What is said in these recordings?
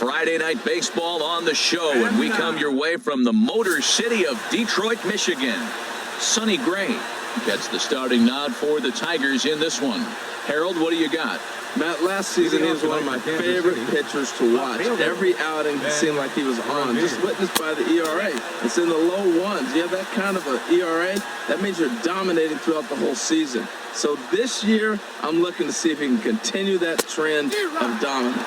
Friday Night Baseball on the show, and we come your way from the Motor City of Detroit, Michigan. Sonny Gray gets the starting nod for the Tigers in this one. Harold, what do you got? Matt, last season he was one of my favorite pitchers to watch. Every outing seemed like he was on, just witnessed by the ERA. It's in the low ones. You have that kind of an ERA, that means you're dominating throughout the whole season. So this year, I'm looking to see if he can continue that trend of dominance.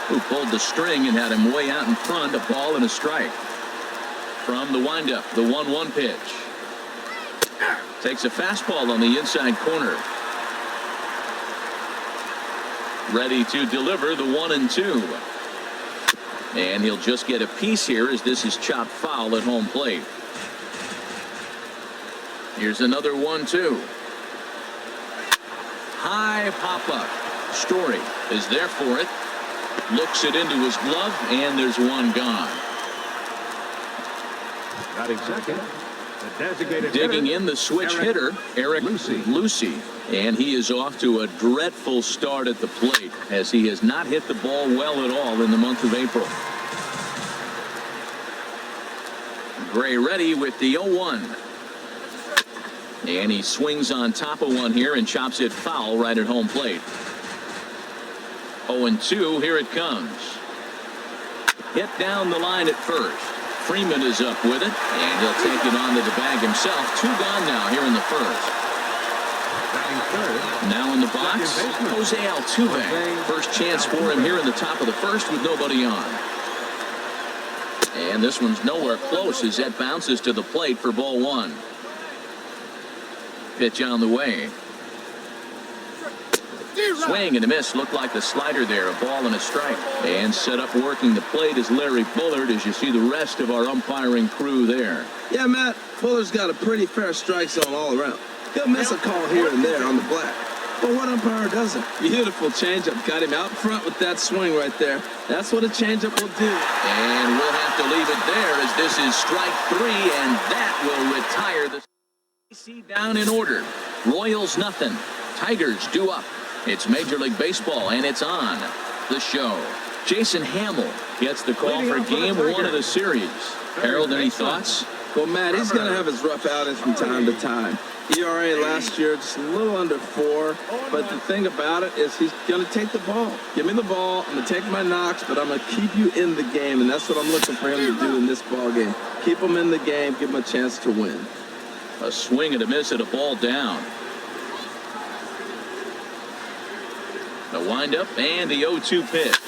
Who pulled the string and had him way out in front, a ball and a strike. From the windup, the 1-1 pitch. Takes a fastball on the inside corner. Ready to deliver the 1-2. And he'll just get a piece here as this is chopped foul at home plate. Here's another 1-2. High pop-up. Story is there for it. Looks it into his glove, and there's one gone. Batting second, the designated digging in the switch hitter, Eric Lucy. And he is off to a dreadful start at the plate, as he has not hit the ball well at all in the month of April. Gray ready with the 0-1. And he swings on top of one here and chops it foul right at home plate. 0-2, here it comes. Hit down the line at first. Freeman is up with it, and he'll take it onto the bag himself. 2 gone now here in the first. Now in the box, Jose Altuve. First chance for him here in the top of the first with nobody on. And this one's nowhere close as that bounces to the plate for ball 1. Pitch on the way. Swing and a miss. Looked like the slider there. A ball and a strike. And set up working the plate is Larry Bullard, as you see the rest of our umpiring crew there. Yeah, Matt, Bullard's got a pretty fair strike zone all around. He'll miss a call here and there on the black. But what umpire doesn't? Beautiful changeup. Got him out front with that swing right there. That's what a changeup will do. And we'll have to leave it there, as this is strike 3, and that will retire the KC down in order. Royals nothing. Tigers due up. It's Major League Baseball, and it's on the show. Jason Hamill gets the call for game 1 of the series. Harold, any thoughts? Well, Matt, he's going to have his rough outings from time to time. ERA last year just a little under 4, but the thing about it is he's going to take the ball. Give me the ball. I'm going to take my knocks, but I'm going to keep you in the game, and that's what I'm looking for him to do in this ball game. Keep him in the game, give him a chance to win. A swing and a miss at a ball down. The windup and the 0-2 pitch.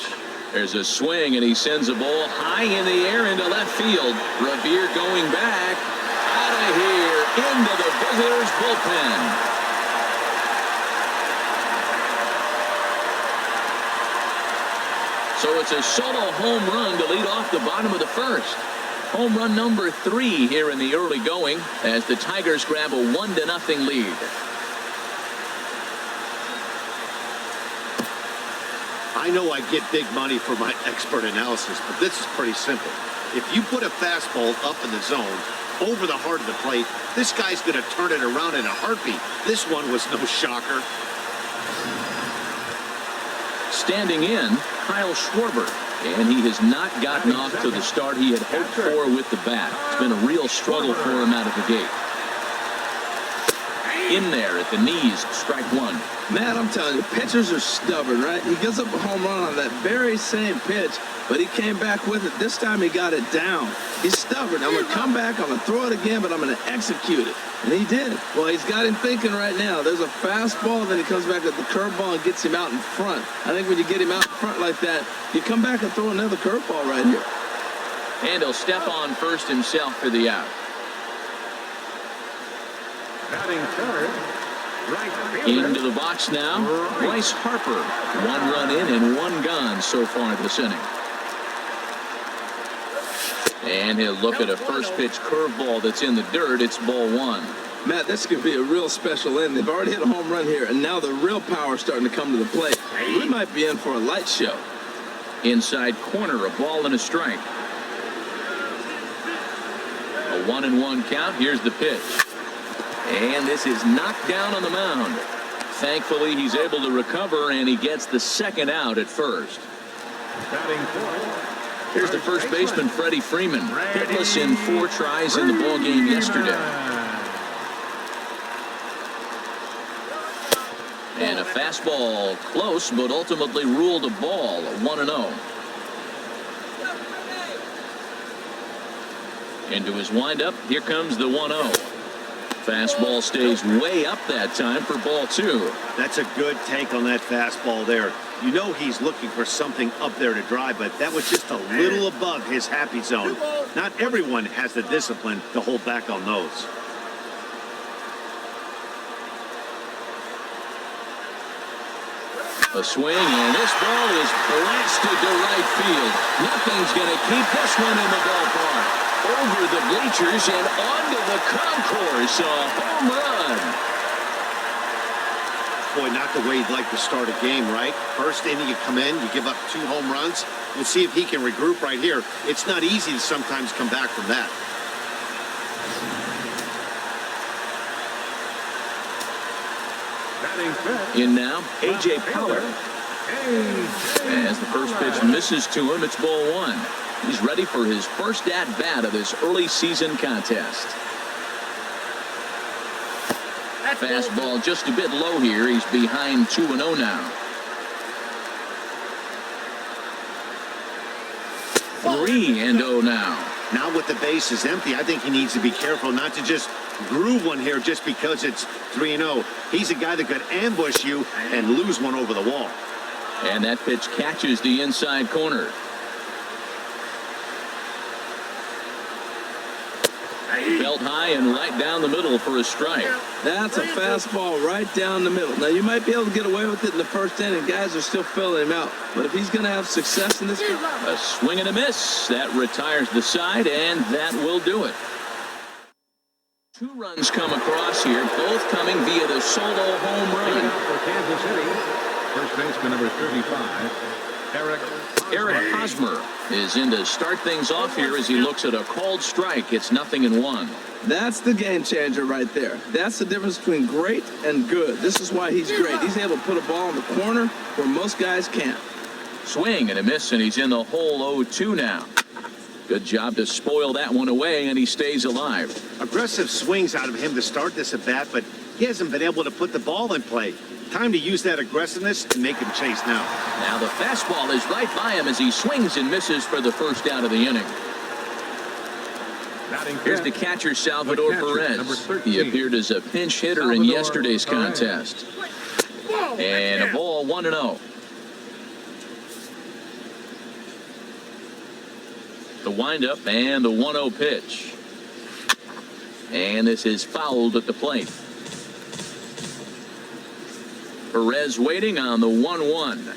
There's a swing, and he sends a ball high in the air into left field. Revere going back. Out of here, into the visitors' bullpen. So it's a solo home run to lead off the bottom of the first. Home run number 3 here in the early going, as the Tigers grab a 1-0 lead. I know I get big money for my expert analysis, but this is pretty simple. If you put a fastball up in the zone, over the heart of the plate, this guy's going to turn it around in a heartbeat. This one was no shocker. Standing in, Kyle Schwarber, and he has not gotten off to the start he had hoped for with the bat. It's been a real struggle for him out of the gate. In there at the knees, strike 1. Matt, I'm telling you, pitchers are stubborn, right? He gives up a home run on that very same pitch, but he came back with it. This time he got it down. He's stubborn. I'm going to come back, I'm going to throw it again, but I'm going to execute it. And he did. Well, he's got him thinking right now. There's a fastball, then he comes back with the curveball and gets him out in front. I think when you get him out in front like that, you come back and throw another curveball right here. And he'll step on first himself for the out. batting third, right fielder. Into the box now, Bryce Harper. 1 run in and 1 gone so far this inning. And he'll look at a first pitch curveball that's in the dirt. It's ball 1. Matt, this could be a real special inning. They've already hit a home run here, and now the real power is starting to come to the plate. We might be in for a light show. Inside corner, a ball and a strike. A 1-1 count. Here's the pitch. And this is knocked down on the mound. Thankfully, he's able to recover, and he gets the second out at first. Batting fourth. Here's the first baseman, Freddie Freeman. Hitless in 4 tries in the ballgame yesterday. And a fastball close, but ultimately ruled a ball, 1-0. Into his windup, here comes the 1-0. Fastball stays way up that time for ball 2. That's a good take on that fastball there. You know he's looking for something up there to drive, but that was just a little above his happy zone. Not everyone has the discipline to hold back on those. A swing, and this ball is blasted to right field. Nothing's going to keep this one in the ballpark. Over the bleachers and onto the concourse. A home run. Boy, not the way you'd like to start a game, right? First inning, you come in, you give up 2 home runs. We'll see if he can regroup right here. It's not easy to sometimes come back from that. Batting fifth. In now, A.J. Power. As the first pitch misses to him, it's ball 1. He's ready for his first at-bat of this early season contest. Fastball just a bit low here. He's behind 2-0 now. 3-0 now. Now with the base is empty, I think he needs to be careful not to just groove one here just because it's 3-0. He's a guy that could ambush you and lose one over the wall. And that pitch catches the inside corner. Felt high and right down the middle for a strike. That's a fastball right down the middle. Now, you might be able to get away with it in the first inning. Guys are still filling him out. But if he's going to have success in this game, A swing and a miss. That retires the side, and that will do it. 2 runs come across here, both coming via the solo home Leading run. up for Kansas City, first baseman number 35, Eric Hosmer is in to start things off here as he looks at a called strike. It's 0-1. that's the game changer right there. That's the difference between great and good. This is why he's great. He's able to put a ball in the corner where most guys can't. Swing and a miss, and he's in the hole 0-2 now. Good job to spoil that one away, and he stays alive. Aggressive swings out of him to start this at bat, but he hasn't been able to put the ball in play. Time to use that aggressiveness and make him chase now. Now the fastball is right by him as he swings and misses for the first out of the inning. batting Here's the fifth. catcher, Salvador catcher, number Perez. 13. He appeared as a pinch hitter in Salvador yesterday's Perez. contest. And a ball, 1-0. The windup and the 1-0 pitch. And this is fouled at the plate. Perez waiting on the 1-1.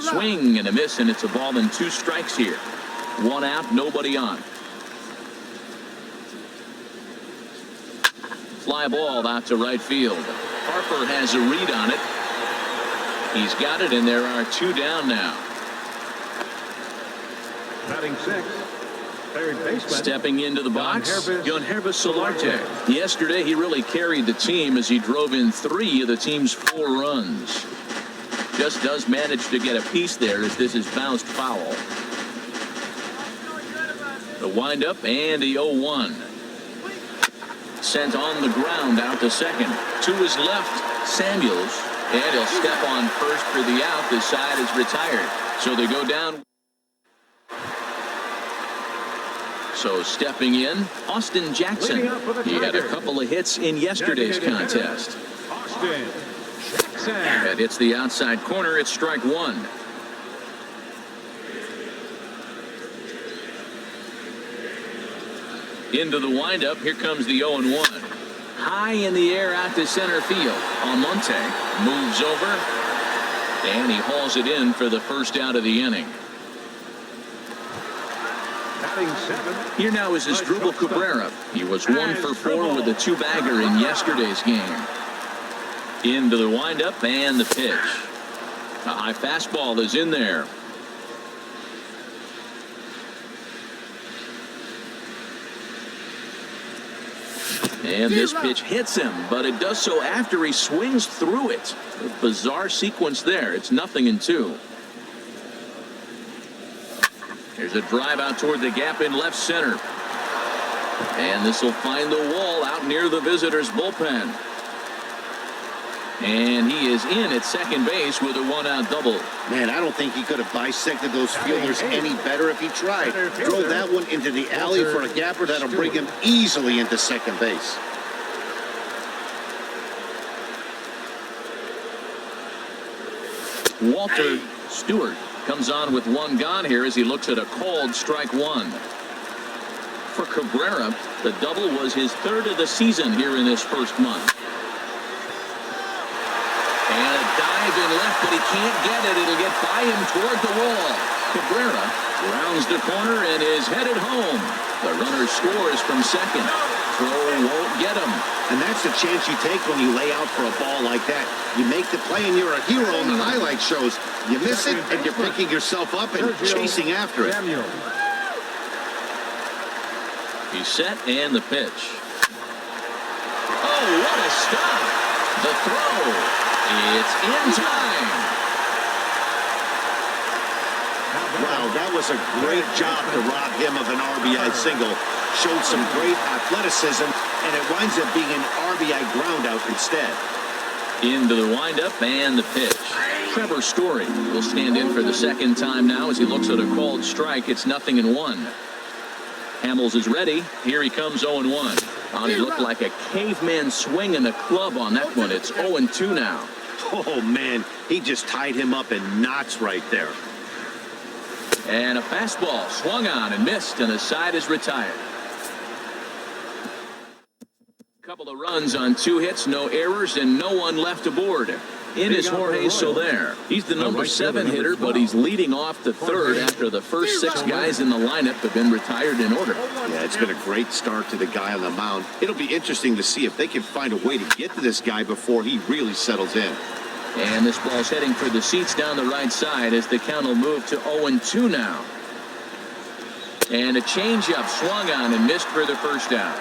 Swing and a miss, and it's a ball and 2 strikes here. 1 out, nobody on. Fly ball out to right field. Harper has a read on it. He's got it, and there are 2 down now. Batting sixth, third baseman. Stepping into the box, Yohannes Solarte. Yesterday, he really carried the team as he drove in 3 of the team's 4 runs. Just does manage to get a piece there as this is bounced foul. The windup and the 0-1. Sent on the ground out to second. To his left, Samuels. And he'll step on first for the out. The side is retired. So they go down. So stepping in, Austin Jackson. Leading up for the He had a Tigers. couple of hits in yesterday's Designated hitter, contest. Austin Jackson. That hits the outside corner. It's strike 1. Into the windup. Here comes the 0-1. High in the air out to center field. Almonte moves over, and he hauls it in for the first out of the inning. Batting seventh, Here now is Asdrubal Cabrera. He was 1 for 4 with a 2-bagger in yesterday's game. Into the windup and the pitch. A high fastball is in there. And this pitch hits him, but it does so after he swings through it. A bizarre sequence there. It's 0-2. Here's a drive out toward the gap in left center. And this will find the wall out near the visitors' bullpen. And he is in at second base with a one-out double. Man, I don't think he could have bisected those fielders any better if he tried. Drove that one into the alley for a gapper that'll bring him easily into second base. Walter Stewart comes on with one gone here as he looks at a called strike one. For Cabrera, the double was his third of the season here in this first month. And a dive in left, but he can't get it. It'll get by him toward the wall. Cabrera rounds the corner and is headed home. The runner scores from second. Throw won't get him. And that's the chance you take when you lay out for a ball like that. You make the play and you're a hero in the highlight shows. You miss it and you're picking yourself up and chasing after it. He's set and the pitch. Oh, what a stop. The throw. It's in time. Wow, that was a great job to rob him of an RBI single. Showed some great athleticism, and it winds up being an RBI groundout instead. Into the windup and the pitch. Trevor Story will stand in for the second time now as he looks at a called strike. It's 0-1. Hamels is ready. Here he comes 0-1. Oh, he looked like a caveman swinging the club on that one. It's 0-2 now. Oh, man, he just tied him up in knots right there. And a fastball swung on and missed, and the side is retired. Couple of runs on 2 hits, no errors, and no one left aboard. In is Jorge Soler. He's the number 7 hitter, but he's leading off the third after the first 6 guys in the lineup have been retired in order. Yeah, it's been a great start to the guy on the mound. It'll be interesting to see if they can find a way to get to this guy before he really settles in. And this ball's heading for the seats down the right side as the count will move to 0-2 now. And a changeup swung on and missed for the first out.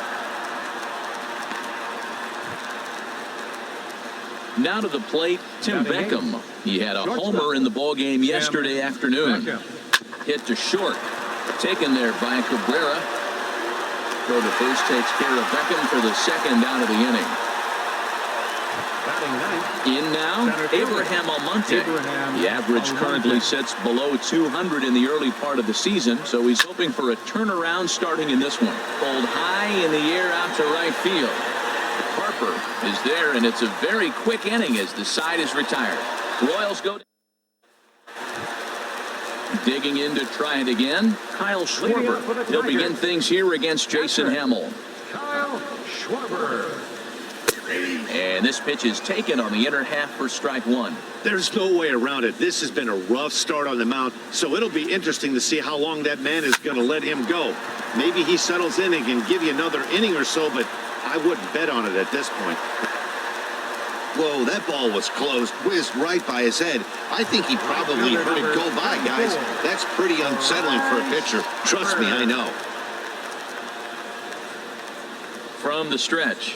Now to the plate, Tim Beckham. He had a homer in the ballgame yesterday afternoon. Hit to short. Taken there by Cabrera. Throw to first takes care of Beckham for the second out of the inning. In now, Abraham Almonte. The average currently sits below 200 in the early part of the season, so he's hoping for a turnaround starting in this one. Pulled high in the air out to right field. Harper is there, and it's a very quick inning as the side is retired. Royals go digging in to try it again. Kyle Schwarber. He'll begin things here against Jason Hamill. Kyle Schwarber. And this pitch is taken on the inner half for strike one. There's no way around it. This has been a rough start on the mound, so it'll be interesting to see how long that man is going to let him go. Maybe he settles in and can give you another inning or so, but I wouldn't bet on it at this point. Whoa, that ball was close, whizzed right by his head. I think he probably heard it go by, guys. That's pretty unsettling for a pitcher. Trust me, I know. From the stretch,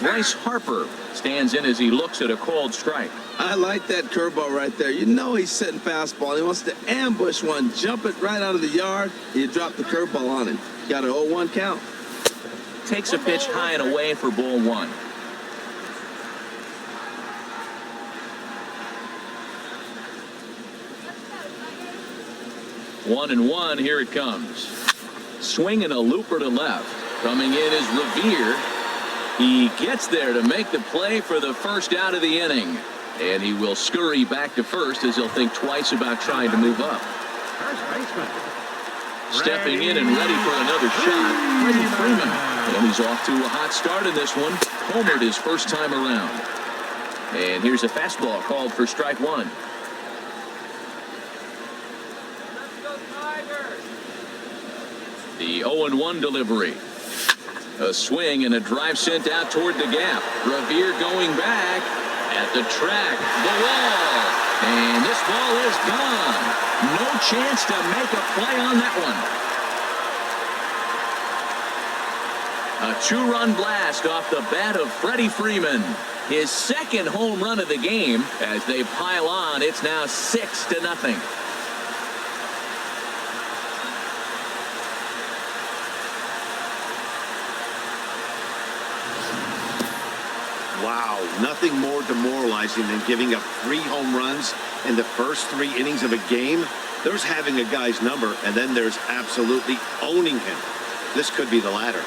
Bryce Harper stands in as he looks at a called strike. I like that curveball right there. You know he's setting fastball. He wants to ambush one, jump it right out of the yard. You drop the curveball on him. Got an 0-1 count. Takes a pitch high and away for ball one. One and one, here it comes. Swinging a looper to left. Coming in is Revere. He gets there to make the play for the first out of the inning. And he will scurry back to first as he'll think twice about trying to move up. Stepping in and ready for another shot, Freddie Freeman. And he's off to a hot start in this one. Homered his first time around. And here's a fastball called for strike one. The 0-1 delivery. A swing and a drive sent out toward the gap. Revere going back at the track. The wall. And this ball is gone. No chance to make a play on that one. A 2-run blast off the bat of Freddie Freeman. His second home run of the game. As they pile on, it's now 6-0. nothing more demoralizing than giving up 3 home runs in the first 3 innings of a game. There's having a guy's number, and then there's absolutely owning him. This could be the latter.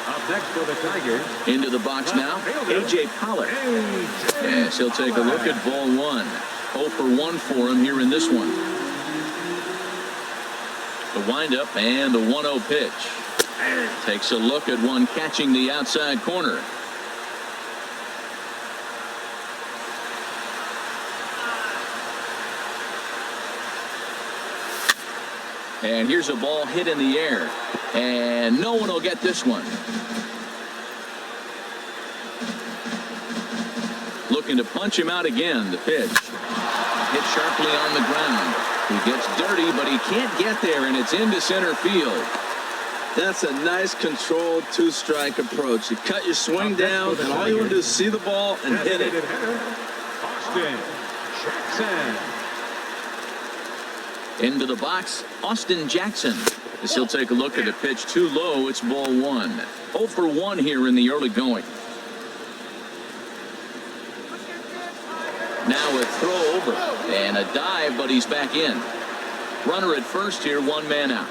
Up next for the Tigers. Into the box now, A.J. Pollock. Yes, he'll take a look at ball 1. 0 for 1 for him here in this one. The windup and the 1-0 pitch. Takes a look at one catching the outside corner. And here's a ball hit in the air. And no one will get this one. Looking to punch him out again. The pitch. Hit sharply on the ground. He gets dirty, but he can't get there, and it's into center field. That's a nice controlled 2-strike approach. You cut your swing down, and all you want to do is see the ball and hit it. Austin Jackson. Into the box, Austin Jackson. As he'll take a look at a pitch too low, it's ball 1. 0 for 1 here in the early going. Now a throw over and a dive, but he's back in. Runner at first here, 1 man out.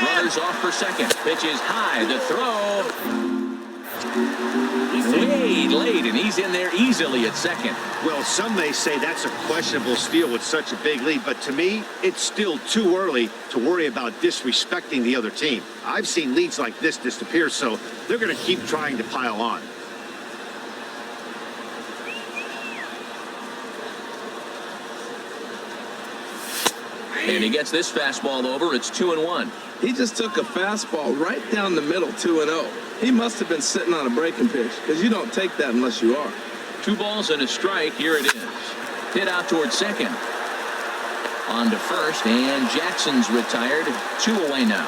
Runners off for second. Pitch is high. The throw. Way late, and he's in there easily at second. Well, some may say that's a questionable steal with such a big lead, but to me, it's still too early to worry about disrespecting the other team. I've seen leads like this disappear, so they're going to keep trying to pile on. And he gets this fastball over. It's 2-1. He just took a fastball right down the middle, 2-0. He must have been sitting on a breaking pitch, because you don't take that unless you are. 2 balls and a strike. Here it is. Hit out towards second. On to first, and Jackson's retired. 2 away now.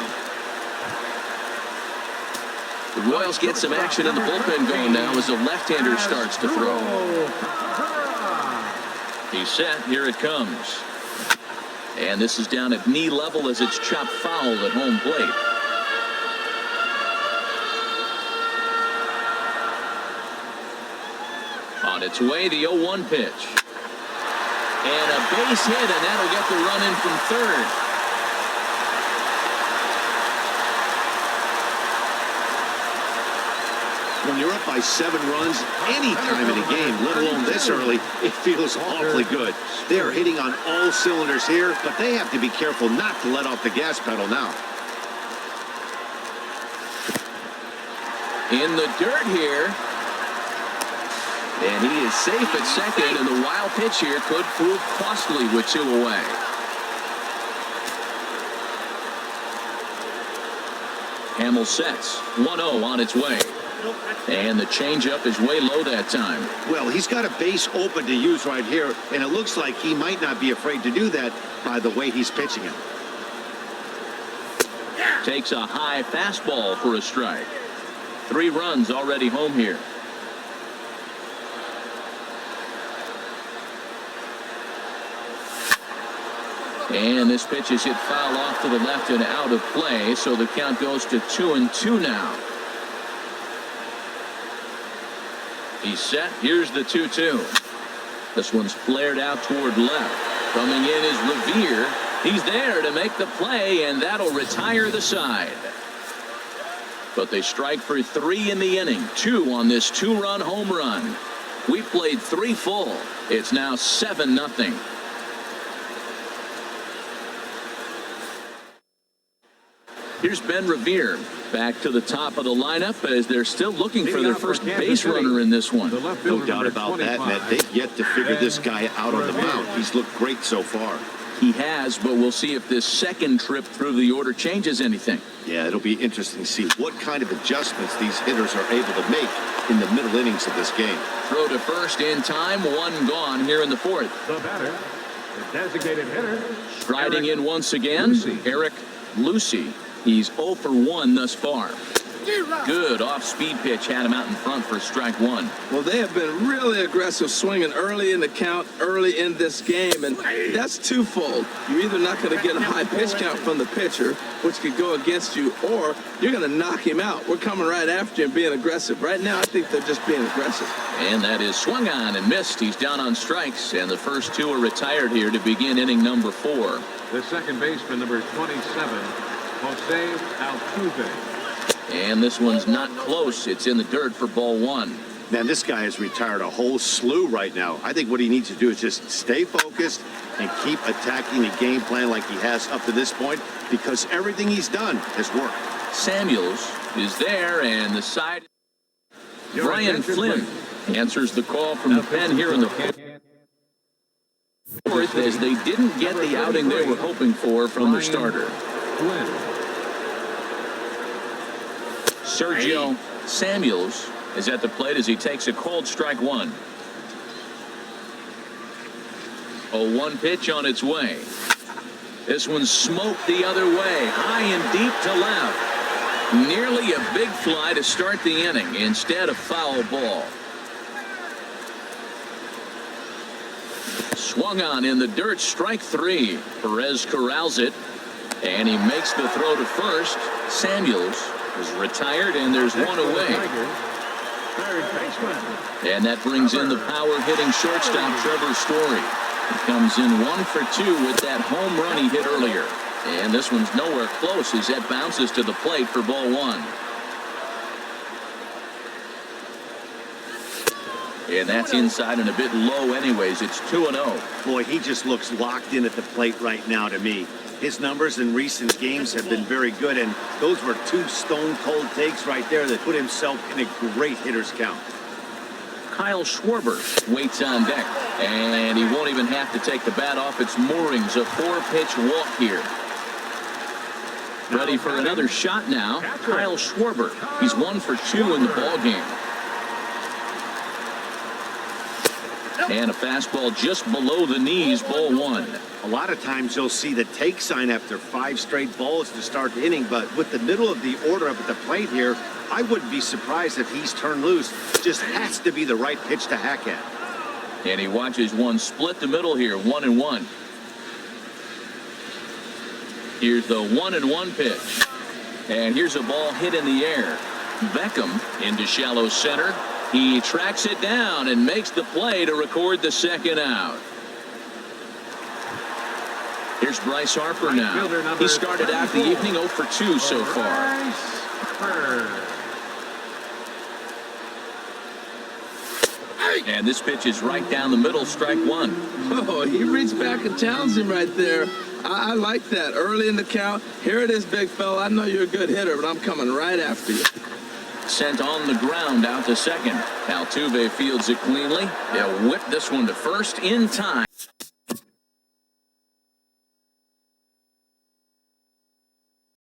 The Royals get some action in the bullpen going now as the left-hander starts to throw. He's set. Here it comes. And this is down at knee level as it's chopped foul at home plate. On its way, the 0-1 pitch. And a base hit, and that'll get the run in from third. When you're up by 7 runs any time in a game, let alone this early, it feels awfully good. They are hitting on all cylinders here, but they have to be careful not to let off the gas pedal now. In the dirt here. And he is safe at second, and the wild pitch here could prove costly with 2 away. Hamill sets. 1-0 on its way. And the changeup is way low that time. Well, he's got a base open to use right here, and it looks like he might not be afraid to do that by the way he's pitching it. Takes a high fastball for a strike. 3 runs already home here. And this pitch is hit foul off to the left and out of play, so the count goes to 2-2 now. He's set. Here's the 2-2. This one's flared out toward left. Coming in is Revere. He's there to make the play, and that'll retire the side. But they strike for 3 in the inning. 2 on this 2-run home run. We played 3 full. It's now 7-0. Here's Ben Revere back to the top of the lineup as they're still looking for their first base runner in this one. No doubt about that, Matt. They've yet to figure this guy out on the mound. He's looked great so far. He has, but we'll see if this second trip through the order changes anything. Yeah, it'll be interesting to see what kind of adjustments these hitters are able to make in the middle innings of this game. Throw to first in time, 1 gone here in the 4th. The batter, the designated hitter. Striding in once again, Eric Lucy. He's 0 for 1 thus far. Good off-speed pitch had him out in front for strike one. Well, they have been really aggressive swinging early in the count, early in this game, and that's twofold. You're either not going to get a high pitch count from the pitcher, which could go against you, or you're going to knock him out. We're coming right after him, being aggressive. Right now, I think they're just being aggressive. And that is swung on and missed. He's down on strikes, and the first two are retired here to begin inning number 4. The second baseman, number 27, Jose Altuve. And this one's not close. It's in the dirt for ball 1. Man, this guy has retired a whole slew right now. I think what he needs to do is just stay focused and keep attacking the game plan like he has up to this point, because everything he's done has worked. Samuels is there, and the side. Brian Flynn answers the call from the pen here in the fourth, as they didn't get the outing they were hoping for from their starter. Sergio Samuels is at the plate as he takes a called strike 1. 0-1 pitch on its way. This one smoked the other way, high and deep to left. Nearly a big fly to start the inning, instead of foul ball. Swung on in the dirt, strike 3. Perez corrals it, and he makes the throw to first. Samuels is retired, and there's one away. And that brings in the power-hitting shortstop, Trevor Story. He comes in 1 for 2 with that home run he hit earlier. And this one's nowhere close as that bounces to the plate for ball 1. And that's inside and a bit low anyways. It's 2-0. Boy, he just looks locked in at the plate right now to me. His numbers in recent games have been very good, and those were 2 stone-cold takes right there that put himself in a great hitter's count. Kyle Schwarber waits on deck, and he won't even have to take the bat off its moorings. A 4-pitch walk here. Ready for another shot now. Kyle Schwarber. He's 1 for 2 in the ballgame. And a fastball just below the knees, ball 1. A lot of times you'll see the take sign after 5 straight balls to start the inning, but with the middle of the order up at the plate here, I wouldn't be surprised if he's turned loose. Just has to be the right pitch to hack at. And he watches one split the middle here, 1-1. Here's the 1-1 pitch. And here's a ball hit in the air. Beckham into shallow center. He tracks it down and makes the play to record the second out. Here's Bryce Harper now. He started out the evening 0 for 2 so far. And this pitch is right down the middle, strike 1. Oh, he reached back and challenged him right there. I like that. Early in the count. Here it is, big fella. I know you're a good hitter, but I'm coming right after you. Sent on the ground out to second. Altuve fields it cleanly. They'll whip this one to first in time.